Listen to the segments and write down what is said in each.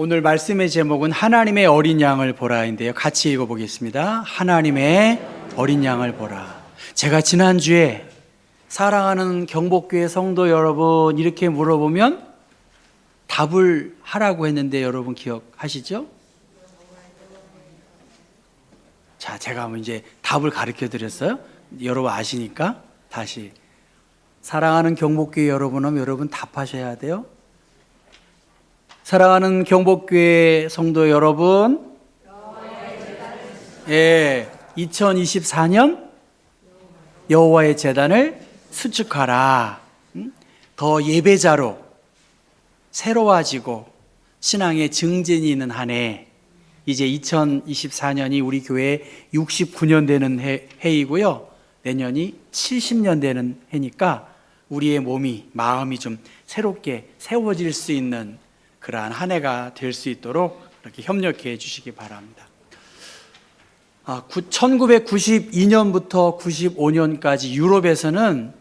오늘 말씀의 제목은 하나님의 어린 양을 보라인데요. 같이 읽어보겠습니다. 하나님의 어린 양을 보라. 제가 지난주에 사랑하는 경복교회 성도 여러분 이렇게 물어보면 답을 하라고 했는데 여러분 기억하시죠? 자, 제가 이제 답을 가르쳐 드렸어요. 여러분 아시니까 다시 사랑하는 경복교회 여러분은 여러분 답하셔야 돼요. 사랑하는 경복교회 성도 여러분, 2024년 여호와의 제단을 수축하라. 더 예배자로 새로워지고 신앙의 증진이 있는 한 해, 이제 2024년이 우리 교회 69년 되는 해이고요. 내년이 70년 되는 해니까 우리의 몸이, 마음이 좀 새롭게 세워질 수 있는 그러한 한 해가 될 수 있도록 이렇게 협력해 주시기 바랍니다. 1992년부터 95년까지 유럽에서는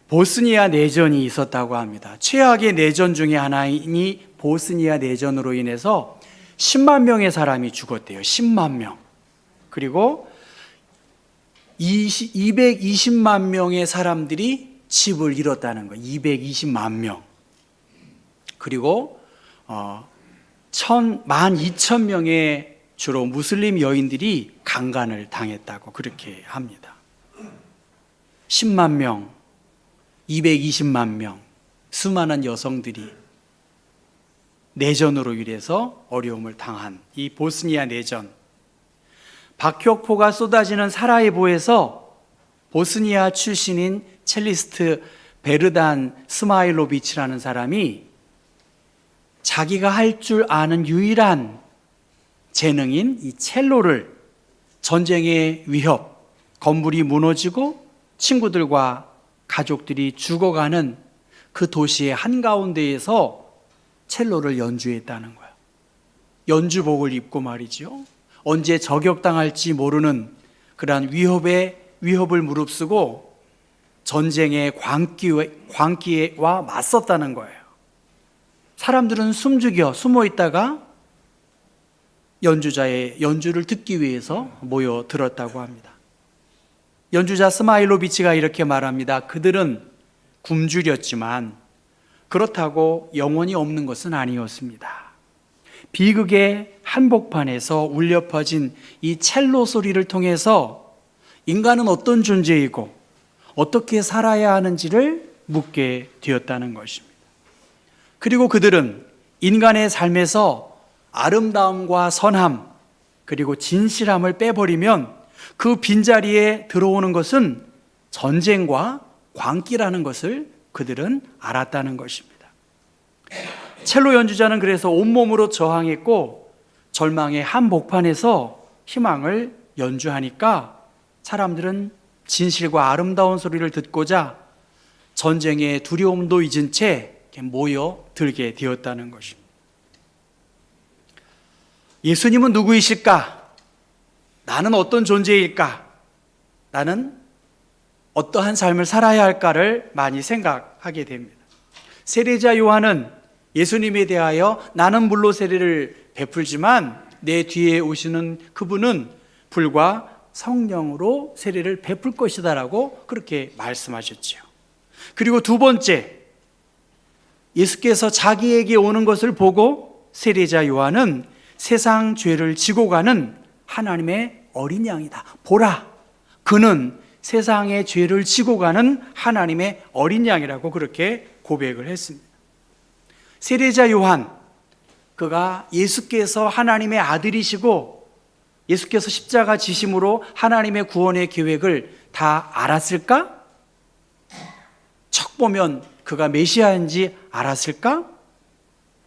보스니아 내전이 있었다고 합니다. 최악의 내전 중에 하나인 보스니아 내전으로 인해서 10만 명의 사람이 죽었대요. 10만 명. 그리고 220만 명의 사람들이 집을 잃었다는 거예요. 220만 명. 그리고 12,000명의 주로 무슬림 여인들이 강간을 당했다고 그렇게 합니다. 10만 명, 220만 명, 수많은 여성들이 내전으로 인해서 어려움을 당한 이 보스니아 내전. 박격포가 쏟아지는 사라예보에서 보스니아 출신인 첼리스트 베르단 스마일로비치라는 사람이 자기가 할 줄 아는 유일한 재능인 이 첼로를 전쟁의 위협, 건물이 무너지고 친구들과 가족들이 죽어가는 그 도시의 한가운데에서 첼로를 연주했다는 거예요. 연주복을 입고 말이죠. 언제 저격당할지 모르는 그러한 위협을 무릅쓰고 전쟁의 광기와 맞섰다는 거예요. 사람들은 숨어 있다가 연주자의 연주를 듣기 위해서 모여들었다고 합니다. 연주자 스마일로비치가 이렇게 말합니다. 그들은 굶주렸지만 그렇다고 영혼이 없는 것은 아니었습니다. 비극의 한복판에서 울려 퍼진 이 첼로 소리를 통해서 인간은 어떤 존재이고 어떻게 살아야 하는지를 묻게 되었다는 것입니다. 그리고 그들은 인간의 삶에서 아름다움과 선함 그리고 진실함을 빼버리면 그 빈자리에 들어오는 것은 전쟁과 광기라는 것을 그들은 알았다는 것입니다. 첼로 연주자는 그래서 온몸으로 저항했고 절망의 한복판에서 희망을 연주하니까 사람들은 진실과 아름다운 소리를 듣고자 전쟁의 두려움도 잊은 채 모여들게 되었다는 것입니다. 예수님은 누구이실까? 나는 어떤 존재일까? 나는 어떠한 삶을 살아야 할까를 많이 생각하게 됩니다. 세례자 요한은 예수님에 대하여 나는 물로 세례를 베풀지만 내 뒤에 오시는 그분은 불과 성령으로 세례를 베풀 것이다라고 그렇게 말씀하셨지요. 그리고 두 번째, 예수께서 자기에게 오는 것을 보고 세례자 요한은 세상 죄를 지고 가는 하나님의 어린 양이다. 보라, 그는 세상의 죄를 지고 가는 하나님의 어린 양이라고 그렇게 고백을 했습니다. 세례자 요한, 그가 예수께서 하나님의 아들이시고 예수께서 십자가 지심으로 하나님의 구원의 계획을 다 알았을까? 척 보면 그가 메시아인지 알았을까?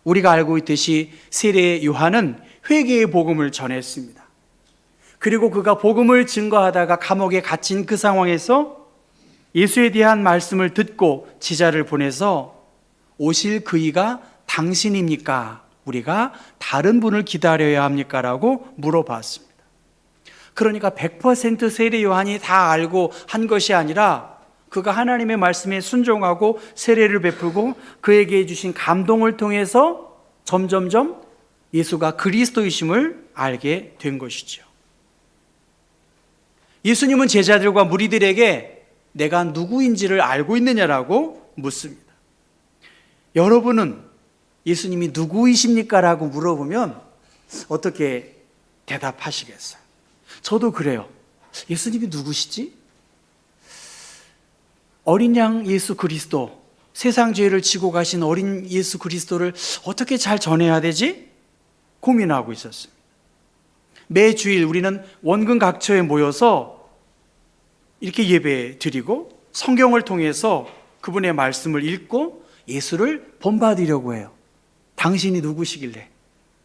우리가 알고 있듯이 세례 요한은 회개의 복음을 전했습니다. 그리고 그가 복음을 증거하다가 감옥에 갇힌 그 상황에서 예수에 대한 말씀을 듣고 제자를 보내서 오실 그이가 당신입니까? 우리가 다른 분을 기다려야 합니까? 라고 물어봤습니다. 그러니까 100% 세례 요한이 다 알고 한 것이 아니라 그가 하나님의 말씀에 순종하고 세례를 베풀고 그에게 주신 감동을 통해서 점점점 예수가 그리스도이심을 알게 된 것이죠. 예수님은 제자들과 무리들에게 내가 누구인지를 알고 있느냐라고 묻습니다. 여러분은 예수님이 누구이십니까? 라고 물어보면 어떻게 대답하시겠어요? 저도 그래요. 예수님이 누구시지? 어린 양 예수 그리스도, 세상 죄를 지고 가신 어린 예수 그리스도를 어떻게 잘 전해야 되지? 고민하고 있었습니다. 매주일 우리는 원근 각처에 모여서 이렇게 예배 드리고 성경을 통해서 그분의 말씀을 읽고 예수를 본받으려고 해요. 당신이 누구시길래,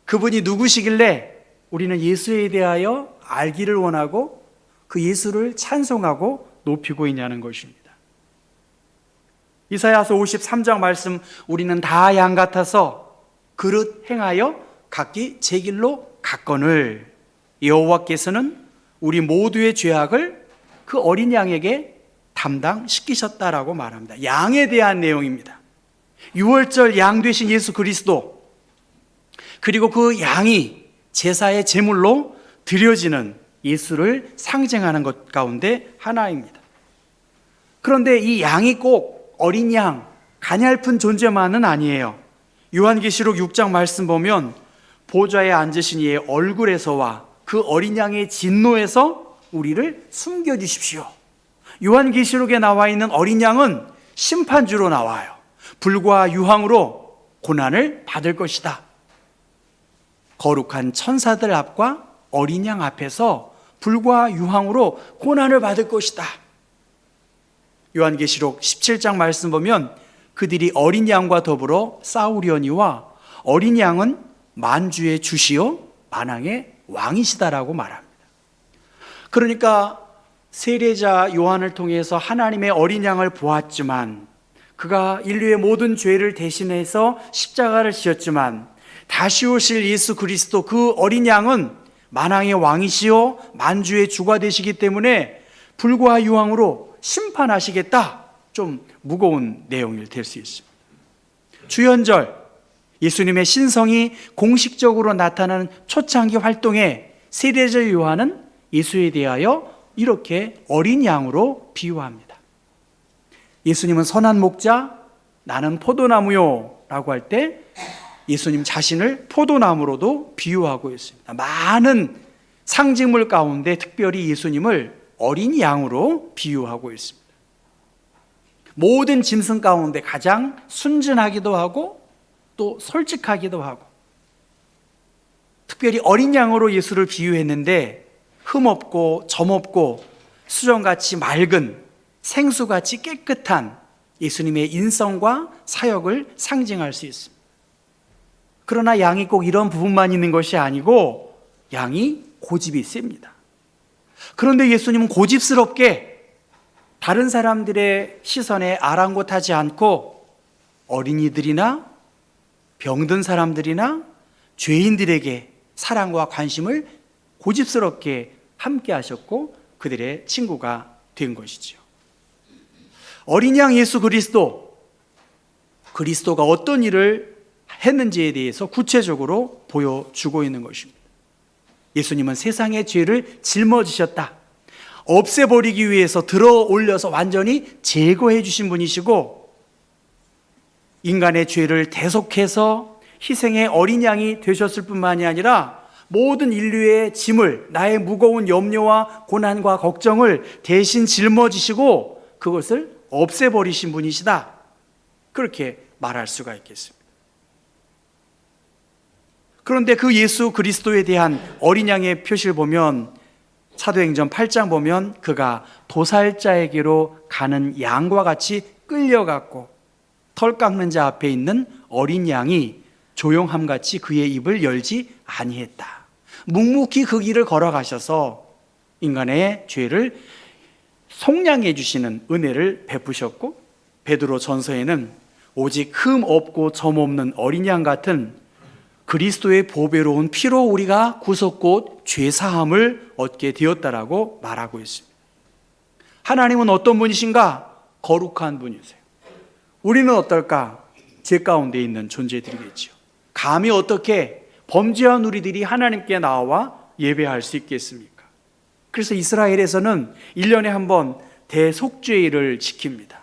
그분이 누구시길래 우리는 예수에 대하여 알기를 원하고 그 예수를 찬송하고 높이고 있냐는 것입니다. 이사야서 53장 말씀, 우리는 다 양 같아서 그릇 행하여 각기 제 길로 갔거늘 여호와께서는 우리 모두의 죄악을 그 어린 양에게 담당시키셨다라고 말합니다. 양에 대한 내용입니다. 유월절 양 되신 예수 그리스도, 그리고 그 양이 제사의 제물로 드려지는 예수를 상징하는 것 가운데 하나입니다. 그런데 이 양이 꼭 어린 양, 가냘픈 존재만은 아니에요. 요한계시록 6장 말씀 보면 보좌에 앉으신 이의 얼굴에서와 그 어린 양의 진노에서 우리를 숨겨주십시오. 요한계시록에 나와 있는 어린 양은 심판주로 나와요. 불과 유황으로 고난을 받을 것이다. 거룩한 천사들 앞과 어린 양 앞에서 불과 유황으로 고난을 받을 것이다. 요한계시록 17장 말씀 보면 그들이 어린 양과 더불어 싸우려니와 어린 양은 만주의 주시요 만왕의 왕이시다라고 말합니다. 그러니까 세례자 요한을 통해서 하나님의 어린 양을 보았지만, 그가 인류의 모든 죄를 대신해서 십자가를 지었지만, 다시 오실 예수 그리스도 그 어린 양은 만왕의 왕이시요 만주의 주가 되시기 때문에 불과 유황으로 심판하시겠다. 좀 무거운 내용이 될 수 있습니다. 주연절, 예수님의 신성이 공식적으로 나타나는 초창기 활동에 세례자 요한은 예수에 대하여 이렇게 어린 양으로 비유합니다. 예수님은 선한 목자, 나는 포도나무요 라고 할 때 예수님 자신을 포도나무로도 비유하고 있습니다. 많은 상징물 가운데 특별히 예수님을 어린 양으로 비유하고 있습니다. 모든 짐승 가운데 가장 순진하기도 하고 또 솔직하기도 하고, 특별히 어린 양으로 예수를 비유했는데 흠없고 점없고 수정같이 맑은 생수같이 깨끗한 예수님의 인성과 사역을 상징할 수 있습니다. 그러나 양이 꼭 이런 부분만 있는 것이 아니고 양이 고집이 셉니다. 그런데 예수님은 고집스럽게 다른 사람들의 시선에 아랑곳하지 않고 어린이들이나 병든 사람들이나 죄인들에게 사랑과 관심을 고집스럽게 함께 하셨고 그들의 친구가 된 것이죠. 어린 양 예수 그리스도가 어떤 일을 했는지에 대해서 구체적으로 보여주고 있는 것입니다. 예수님은 세상의 죄를 짊어지셨다. 없애버리기 위해서 들어 올려서 완전히 제거해 주신 분이시고, 인간의 죄를 대속해서 희생의 어린 양이 되셨을 뿐만이 아니라 모든 인류의 짐을, 나의 무거운 염려와 고난과 걱정을 대신 짊어지시고 그것을 없애버리신 분이시다. 그렇게 말할 수가 있겠습니다. 그런데 그 예수 그리스도에 대한 어린 양의 표시를 보면 사도행전 8장 보면 그가 도살자에게로 가는 양과 같이 끌려갔고 털 깎는 자 앞에 있는 어린 양이 조용함같이 그의 입을 열지 아니했다. 묵묵히 그 길을 걸어가셔서 인간의 죄를 속량해 주시는 은혜를 베푸셨고, 베드로 전서에는 오직 흠 없고 점 없는 어린 양 같은 그리스도의 보배로운 피로 우리가 구속곧 죄사함을 얻게 되었다라고 말하고 있습니다. 하나님은 어떤 분이신가? 거룩한 분이세요. 우리는 어떨까? 죄 가운데 있는 존재들이겠죠. 감히 어떻게 범죄한 우리들이 하나님께 나와 예배할 수 있겠습니까? 그래서 이스라엘에서는 1년에 한 번 대속죄일을 지킵니다.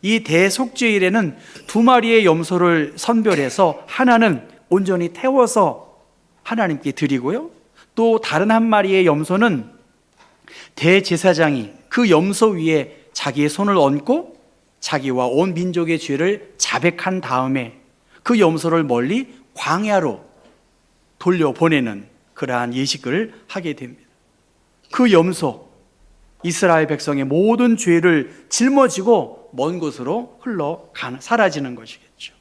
이 대속죄일에는 2마리의 염소를 선별해서 하나는 온전히 태워서 하나님께 드리고요, 또 다른 한 마리의 염소는 대제사장이 그 염소 위에 자기의 손을 얹고 자기와 온 민족의 죄를 자백한 다음에 그 염소를 멀리 광야로 돌려보내는 그러한 예식을 하게 됩니다. 그 염소, 이스라엘 백성의 모든 죄를 짊어지고 먼 곳으로 사라지는 것이겠죠.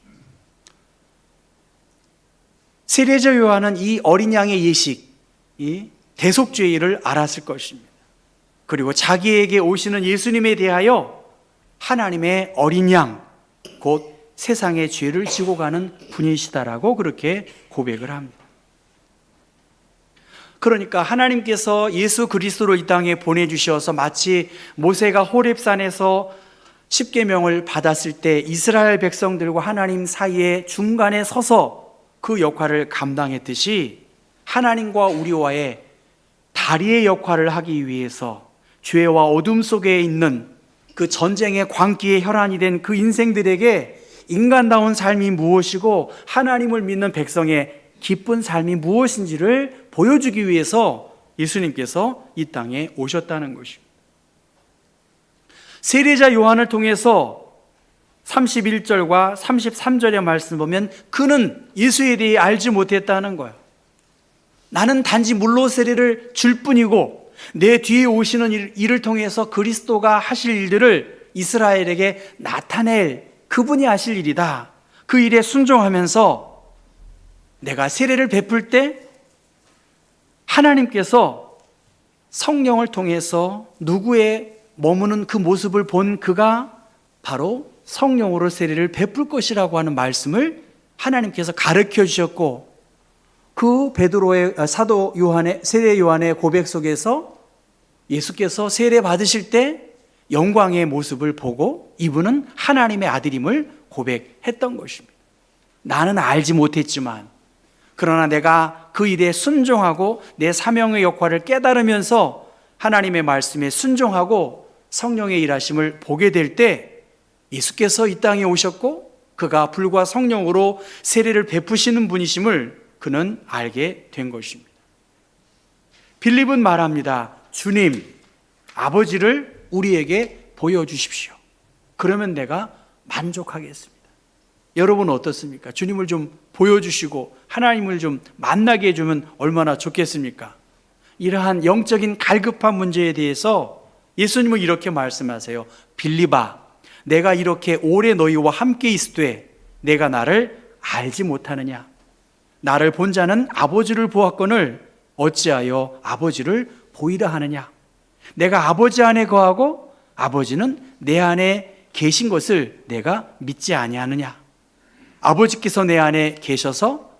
세례자 요한은 이 어린 양의 예식, 이 대속죄일을 알았을 것입니다. 그리고 자기에게 오시는 예수님에 대하여 하나님의 어린 양, 곧 세상의 죄를 지고 가는 분이시다라고 그렇게 고백을 합니다. 그러니까 하나님께서 예수 그리스도를 이 땅에 보내주셔서 마치 모세가 호렙산에서 십계명을 받았을 때 이스라엘 백성들과 하나님 사이에 중간에 서서 그 역할을 감당했듯이 하나님과 우리와의 다리의 역할을 하기 위해서 죄와 어둠 속에 있는 그 전쟁의 광기의 혈안이 된 그 인생들에게 인간다운 삶이 무엇이고 하나님을 믿는 백성의 기쁜 삶이 무엇인지를 보여주기 위해서 예수님께서 이 땅에 오셨다는 것입니다. 세례자 요한을 통해서 31절과 33절의 말씀 보면 그는 예수에 대해 알지 못했다는 거예요. 나는 단지 물로 세례를 줄 뿐이고 내 뒤에 오시는 일을 통해서 그리스도가 하실 일들을 이스라엘에게 나타낼 그분이 하실 일이다. 그 일에 순종하면서 내가 세례를 베풀 때 하나님께서 성령을 통해서 누구의 머무는 그 모습을 본 그가 바로 성령으로 세례를 베풀 것이라고 하는 말씀을 하나님께서 가르쳐 주셨고, 그 베드로의 사도 요한의 세례 요한의 고백 속에서 예수께서 세례 받으실 때 영광의 모습을 보고 이분은 하나님의 아들임을 고백했던 것입니다. 나는 알지 못했지만 그러나 내가 그 일에 순종하고 내 사명의 역할을 깨달으면서 하나님의 말씀에 순종하고 성령의 일하심을 보게 될 때 예수께서 이 땅에 오셨고 그가 불과 성령으로 세례를 베푸시는 분이심을 그는 알게 된 것입니다. 빌립은 말합니다. 주님, 아버지를 우리에게 보여주십시오. 그러면 내가 만족하겠습니다. 여러분 어떻습니까? 주님을 좀 보여주시고 하나님을 좀 만나게 해주면 얼마나 좋겠습니까? 이러한 영적인 갈급한 문제에 대해서 예수님은 이렇게 말씀하세요. 빌립아, 내가 이렇게 오래 너희와 함께 있으되 내가 나를 알지 못하느냐? 나를 본 자는 아버지를 보았거늘 어찌하여 아버지를 보이라 하느냐? 내가 아버지 안에 거하고 아버지는 내 안에 계신 것을 내가 믿지 아니하느냐? 아버지께서 내 안에 계셔서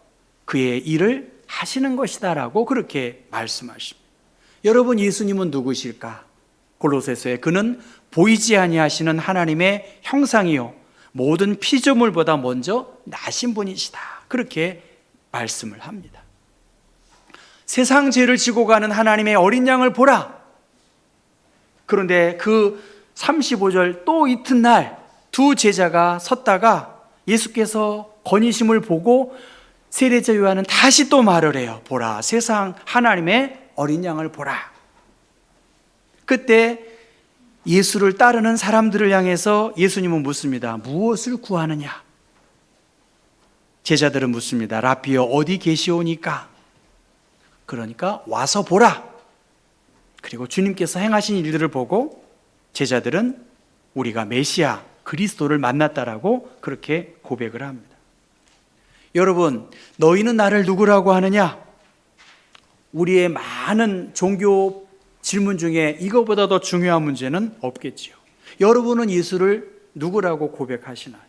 그의 일을 하시는 것이다 라고 그렇게 말씀하십니다. 여러분, 예수님은 누구실까? 골로새서에 그는 보이지 아니하시는 하나님의 형상이요 모든 피조물보다 먼저 나신 분이시다, 그렇게 말씀을 합니다. 세상 죄를 지고 가는 하나님의 어린 양을 보라. 그런데 그 35절 또 이튿날 두 제자가 섰다가 예수께서 건의심을 보고 세례자 요한은 다시 또 말을 해요. 보라, 세상 하나님의 어린 양을 보라. 그때 예수를 따르는 사람들을 향해서 예수님은 묻습니다. 무엇을 구하느냐? 제자들은 묻습니다. 라피여, 어디 계시오니까? 그러니까 와서 보라. 그리고 주님께서 행하신 일들을 보고 제자들은 우리가 메시아 그리스도를 만났다라고 그렇게 고백을 합니다. 여러분, 너희는 나를 누구라고 하느냐? 우리의 많은 종교 질문 중에 이거보다 더 중요한 문제는 없겠지요. 여러분은 예수를 누구라고 고백하시나요?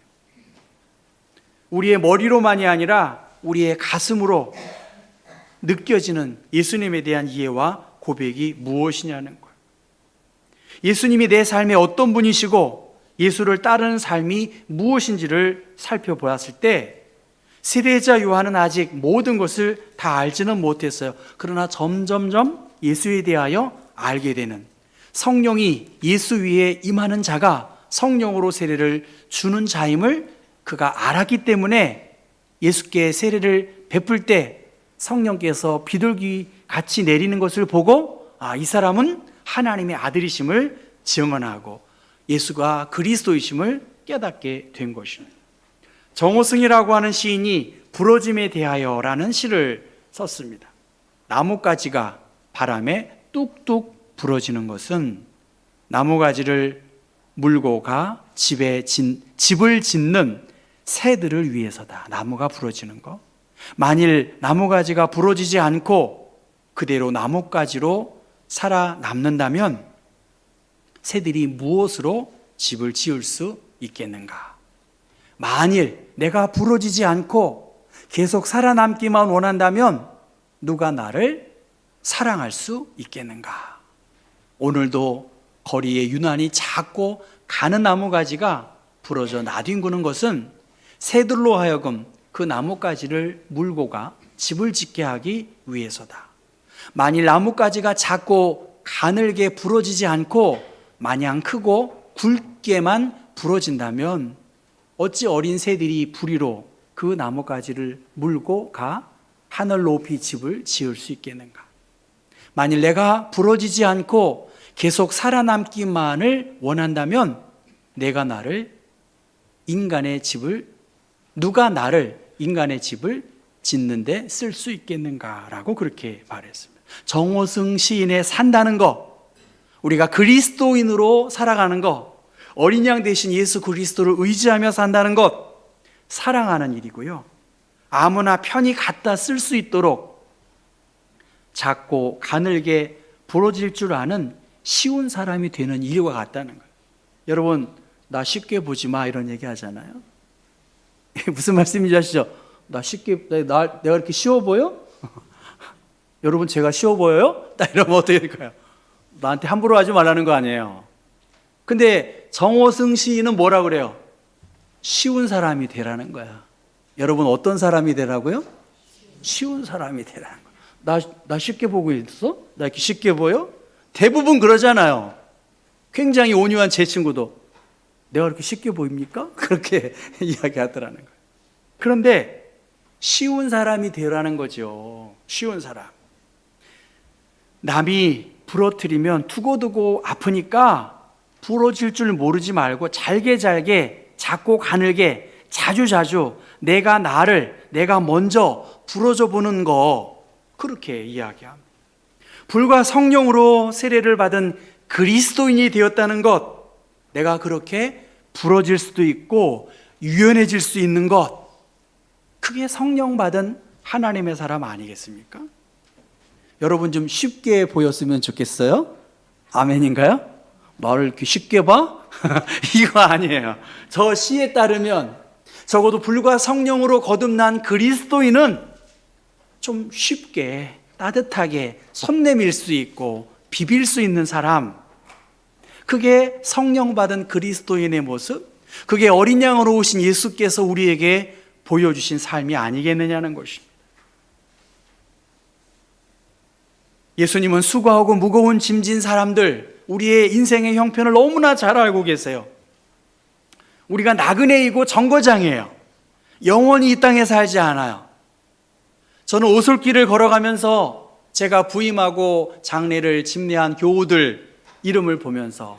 우리의 머리로만이 아니라 우리의 가슴으로 느껴지는 예수님에 대한 이해와 고백이 무엇이냐는 거예요. 예수님이 내 삶에 어떤 분이시고 예수를 따르는 삶이 무엇인지를 살펴보았을 때 세례자 요한은 아직 모든 것을 다 알지는 못했어요. 그러나 점점점 예수에 대하여 알게 되는, 성령이 예수 위에 임하는 자가 성령으로 세례를 주는 자임을 그가 알았기 때문에 예수께 세례를 베풀 때 성령께서 비둘기 같이 내리는 것을 보고 이 사람은 하나님의 아들이심을 증언하고 예수가 그리스도이심을 깨닫게 된 것입니다. 정호승이라고 하는 시인이 부러짐에 대하여라는 시를 썼습니다. 나뭇가지가 바람에 뚝뚝 부러지는 것은 나뭇가지를 물고 가 집을 짓는 새들을 위해서다. 나무가 부러지는 것. 만일 나뭇가지가 부러지지 않고 그대로 나뭇가지로 살아남는다면 새들이 무엇으로 집을 지을 수 있겠는가? 만일 내가 부러지지 않고 계속 살아남기만 원한다면 누가 나를 사랑할 수 있겠는가? 오늘도 거리에 유난히 작고 가는 나뭇가지가 부러져 나뒹구는 것은 새들로 하여금 그 나뭇가지를 물고 가 집을 짓게 하기 위해서다. 만일 나뭇가지가 작고 가늘게 부러지지 않고 마냥 크고 굵게만 부러진다면 어찌 어린 새들이 부리로 그 나뭇가지를 물고 가 하늘 높이 집을 지을 수 있겠는가? 만일 내가 부러지지 않고 계속 살아남기만을 원한다면 누가 나를 인간의 집을 짓는데 쓸 수 있겠는가라고 그렇게 말했습니다. 정호승 시인의 산다는 것, 우리가 그리스도인으로 살아가는 것, 어린 양 대신 예수 그리스도를 의지하며 산다는 것, 사랑하는 일이고요. 아무나 편히 갖다 쓸 수 있도록 작고 가늘게 부러질 줄 아는 쉬운 사람이 되는 일과 같다는 거예요. 여러분, 나 쉽게 보지 마 이런 얘기 하잖아요. 무슨 말씀인지 아시죠? 내가 이렇게 쉬워 보여? 여러분, 제가 쉬워 보여요? 딱 이러면 어떻게 될까요? 나한테 함부로 하지 말라는 거 아니에요. 근데 정호승 시인은 뭐라 그래요? 쉬운 사람이 되라는 거야. 여러분, 어떤 사람이 되라고요? 쉬운 사람이 되라는 거야. 나 쉽게 보고 있어? 나 이렇게 쉽게 보여? 대부분 그러잖아요. 굉장히 온유한 제 친구도 내가 그렇게 쉽게 보입니까? 그렇게 이야기하더라는 거예요. 그런데 쉬운 사람이 되라는 거죠. 쉬운 사람. 남이 부러뜨리면 두고두고 아프니까 부러질 줄 모르지 말고 잘게 작고 가늘게 자주 내가 먼저 부러져 보는 거, 그렇게 이야기합니다. 불과 성령으로 세례를 받은 그리스도인이 되었다는 것, 내가 그렇게 부러질 수도 있고 유연해질 수 있는 것, 그게 성령 받은 하나님의 사람 아니겠습니까? 여러분, 좀 쉽게 보였으면 좋겠어요? 아멘인가요? 나를 이렇게 쉽게 봐? 이거 아니에요. 저 시에 따르면 적어도 불과 성령으로 거듭난 그리스도인은 좀 쉽게 따뜻하게 손 내밀 수 있고 비빌 수 있는 사람, 그게 성령 받은 그리스도인의 모습, 그게 어린 양으로 오신 예수께서 우리에게 보여주신 삶이 아니겠느냐는 것입니다. 예수님은 수고하고 무거운 짐진 사람들, 우리의 인생의 형편을 너무나 잘 알고 계세요. 우리가 나그네이고 정거장이에요. 영원히 이 땅에 살지 않아요. 저는 오솔길을 걸어가면서 제가 부임하고 장례를 집례한 교우들 이름을 보면서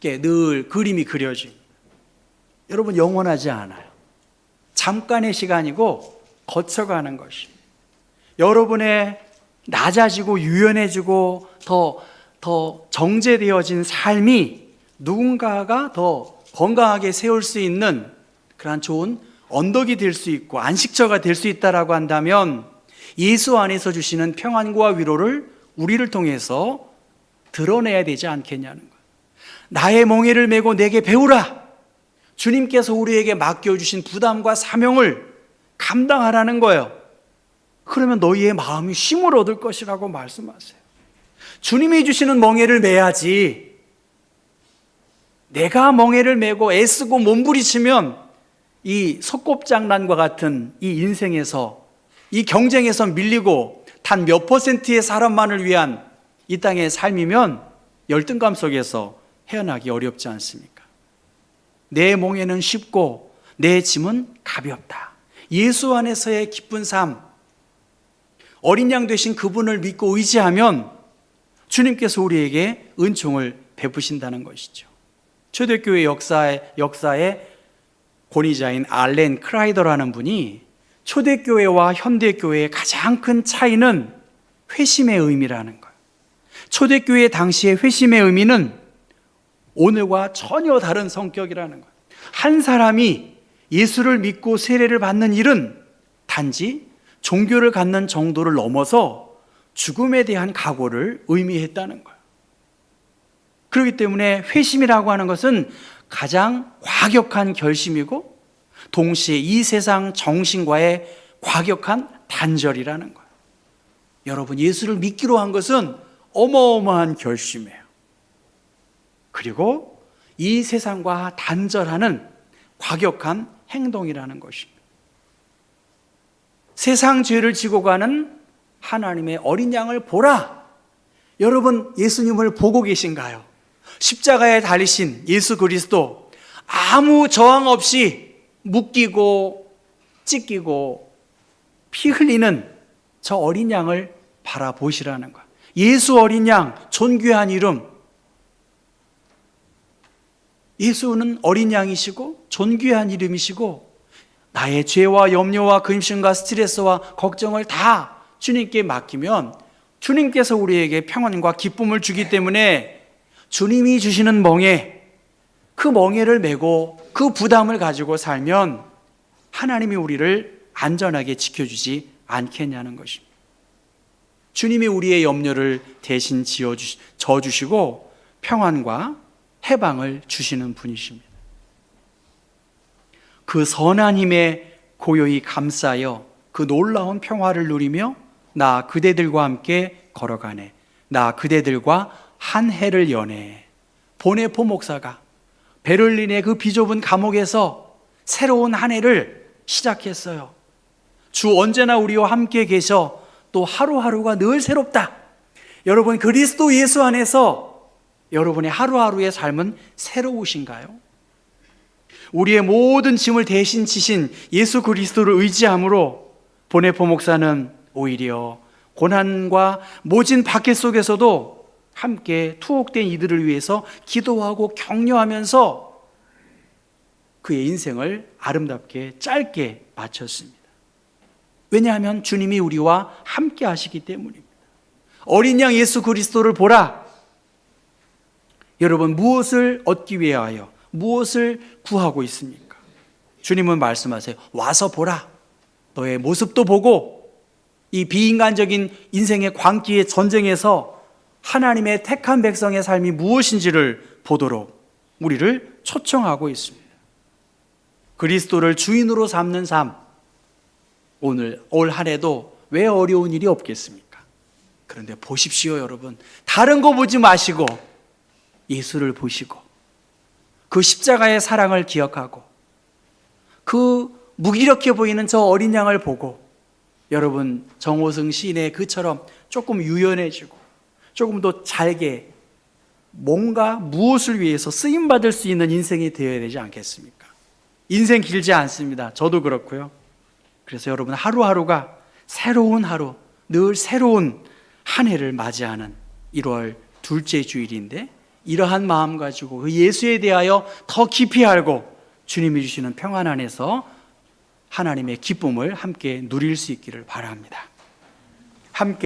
늘 그림이 그려집니다. 여러분, 영원하지 않아요. 잠깐의 시간이고 거쳐가는 것입니다. 여러분의 낮아지고 유연해지고 더 정제되어진 삶이 누군가가 더 건강하게 세울 수 있는 그러한 좋은 언덕이 될 수 있고 안식처가 될 수 있다라고 한다면 예수 안에서 주시는 평안과 위로를 우리를 통해서 드러내야 되지 않겠냐는 거예요. 나의 멍에를 메고 내게 배우라. 주님께서 우리에게 맡겨주신 부담과 사명을 감당하라는 거예요. 그러면 너희의 마음이 쉼을 얻을 것이라고 말씀하세요. 주님이 주시는 멍에를 메야지, 내가 멍에를 메고 애쓰고 몸부리치면 이 소꿉장난과 같은 이 인생에서, 이 경쟁에서 밀리고 단 몇 퍼센트의 사람만을 위한 이 땅의 삶이면 열등감 속에서 헤어나기 어렵지 않습니까? 내 몽에는 쉽고 내 짐은 가볍다. 예수 안에서의 기쁜 삶, 어린 양 되신 그분을 믿고 의지하면 주님께서 우리에게 은총을 베푸신다는 것이죠. 초대교회 역사의 권위자인 알렌 크라이더라는 분이 초대교회와 현대교회의 가장 큰 차이는 회심의 의미라는 거예요. 초대교회 당시의 회심의 의미는 오늘과 전혀 다른 성격이라는 거예요. 한 사람이 예수를 믿고 세례를 받는 일은 단지 종교를 갖는 정도를 넘어서 죽음에 대한 각오를 의미했다는 거예요. 그렇기 때문에 회심이라고 하는 것은 가장 과격한 결심이고 동시에 이 세상 정신과의 과격한 단절이라는 거예요. 여러분, 예수를 믿기로 한 것은 어마어마한 결심이에요. 그리고 이 세상과 단절하는 과격한 행동이라는 것입니다. 세상 죄를 지고 가는 하나님의 어린 양을 보라. 여러분, 예수님을 보고 계신가요? 십자가에 달리신 예수 그리스도, 아무 저항 없이 묶이고 찢기고 피 흘리는 저 어린 양을 바라보시라는 거예요. 예수 어린 양, 존귀한 이름. 예수는 어린 양이시고 존귀한 이름이시고 나의 죄와 염려와 근심과 스트레스와 걱정을 다 주님께 맡기면 주님께서 우리에게 평안과 기쁨을 주기 때문에 주님이 주시는 멍에, 그 멍에를 메고 그 부담을 가지고 살면 하나님이 우리를 안전하게 지켜주지 않겠냐는 것입니다. 주님이 우리의 염려를 대신 져주시고 평안과 해방을 주시는 분이십니다. 그 선한 힘에 고요히 감싸여 그 놀라운 평화를 누리며 나 그대들과 함께 걸어가네. 나 그대들과 한 해를 여네. 보네포 목사가 베를린의 그 비좁은 감옥에서 새로운 한 해를 시작했어요. 주 언제나 우리와 함께 계셔 또 하루하루가 늘 새롭다. 여러분, 그리스도 예수 안에서 여러분의 하루하루의 삶은 새로우신가요? 우리의 모든 짐을 대신 지신 예수 그리스도를 의지함으로 보네포 목사는 오히려 고난과 모진 박해 속에서도 함께 투옥된 이들을 위해서 기도하고 격려하면서 그의 인생을 아름답게 짧게 마쳤습니다. 왜냐하면 주님이 우리와 함께 하시기 때문입니다. 어린 양 예수 그리스도를 보라. 여러분, 무엇을 얻기 위하여 무엇을 구하고 있습니까? 주님은 말씀하세요. 와서 보라. 너의 모습도 보고 이 비인간적인 인생의 광기의 전쟁에서 하나님의 택한 백성의 삶이 무엇인지를 보도록 우리를 초청하고 있습니다. 그리스도를 주인으로 삼는 삶, 올 한 해도 왜 어려운 일이 없겠습니까? 그런데 보십시오, 여러분. 다른 거 보지 마시고 예수를 보시고 그 십자가의 사랑을 기억하고 그 무기력해 보이는 저 어린 양을 보고 여러분, 정호승 시인의 그처럼 조금 유연해지고 조금 더 잘게 뭔가 무엇을 위해서 쓰임받을 수 있는 인생이 되어야 되지 않겠습니까? 인생 길지 않습니다. 저도 그렇고요. 그래서 여러분, 하루하루가 새로운 하루, 늘 새로운 한 해를 맞이하는 1월 둘째 주일인데 이러한 마음 가지고 그 예수에 대하여 더 깊이 알고 주님이 주시는 평안 안에서 하나님의 기쁨을 함께 누릴 수 있기를 바랍니다. 함께